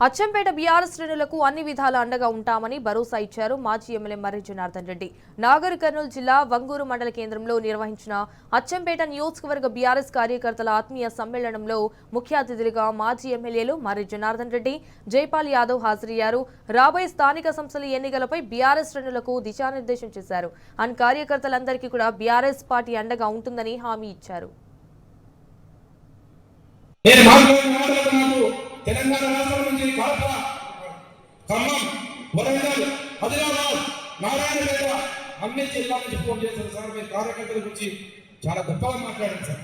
Achampet BRS శ్రేణులకు అన్ని విధాల అండగా ఉంటామని భరోసా ఇచ్చారు మాజీ ఎమ్మెల్యే మర్రి జనార్దన్ రెడ్డి. నాగర్ కర్నూలు జిల్లా వంగూరు మండల కేంద్రంలో నిర్వహించిన అచ్చంపేట నియోజకవర్గ బీఆర్ఎస్ కార్యకర్తల ఆత్మీయ సమ్మేళనంలో ముఖ్య అతిథులుగా మాజీ ఎమ్మెల్యేలు మర్రి జనార్దన్ రెడ్డి, జైపాల్ యాదవ్ హాజరయ్యారు. రాబోయే స్థానిక సంస్థల ఎన్నికలపై బీఆర్ఎస్ శ్రేణులకు దిశానిర్దేశం చేశారు. అన్ కార్యకర్తలందరికీ కూడా బీఆర్ఎస్ పార్టీ అండగా ఉంటుందని హామీ ఇచ్చారు. తెలంగాణ రాష్ట్రం నుంచి కడప, ఖమ్మం, వరంగల్, ఆదిలాబాద్, నారాయణపేట అన్ని జిల్లాల నుంచి ఫోన్ చేశారు సార్. మీ కార్యకర్తల గురించి చాలా గొప్పగా మాట్లాడారు సార్.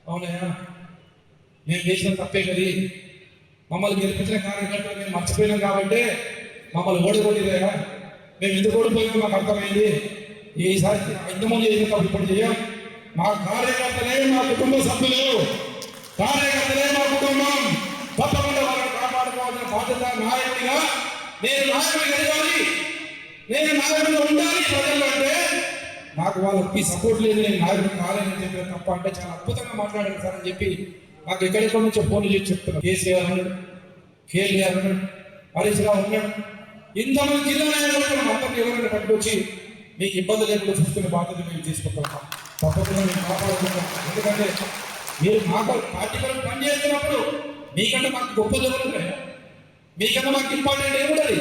అవునయ్యా, మేము చేసిన తప్పే కదా, మమ్మల్ని గెలిపించిన కార్యకర్తలు మేము మర్చిపోయినాం కాబట్టి మమ్మల్ని ఓడిపోలేదా, మేము ఎందుకు ఓడిపోయామో మాకు అర్థమైంది. ఈసారి ఇంతకుముందు చేసిన తప్పు ఇప్పుడు చేయం. మా కార్యకర్తలే మా కుటుంబ సభ్యులు, కార్యకర్తలే మా కుటుంబం. తప్పకుండా వాళ్ళని కాపాడుకోవాల్సిన బాధ్యత నాయకుడిగా నేను నాయకుడిగా ఎదగాలి, నేను నాయకుడిగా ఉండాలి ప్రజలు. అంటే నాకు వాళ్ళకి సపోర్ట్ లేదు, నేను నాయకుడు కాలేదని చెప్పిన తప్ప అంటే చాలా అద్భుతంగా మాట్లాడారు సార్ అని చెప్పి నాకు ఎక్కడెక్కడి నుంచో ఫోన్లు చేసి చెప్తున్నాను. కేసీఆర్ ఉన్నాడు, కేటీఆర్ ఉన్నాడు, హరీష్ రావు ఉన్నాడు, ఇంతమంది జిల్లా నాయకులు అందరినీ ఎవరైనా పట్టుకొచ్చి మీకు ఇబ్బంది లేకుండా చూసుకునే బాధ్యత మేము తీసుకుంటాం. తప్పకుండా మేము కాపాడుకుంటాం. ఎందుకంటే మీరు మాకు పార్టీ కొరకు పనిచేస్తున్నప్పుడు మీకంటే మాకు గొప్ప జరుగుతుంది, మీకన్నా మాకు ఇంపార్టెంట్ ఏముండదు.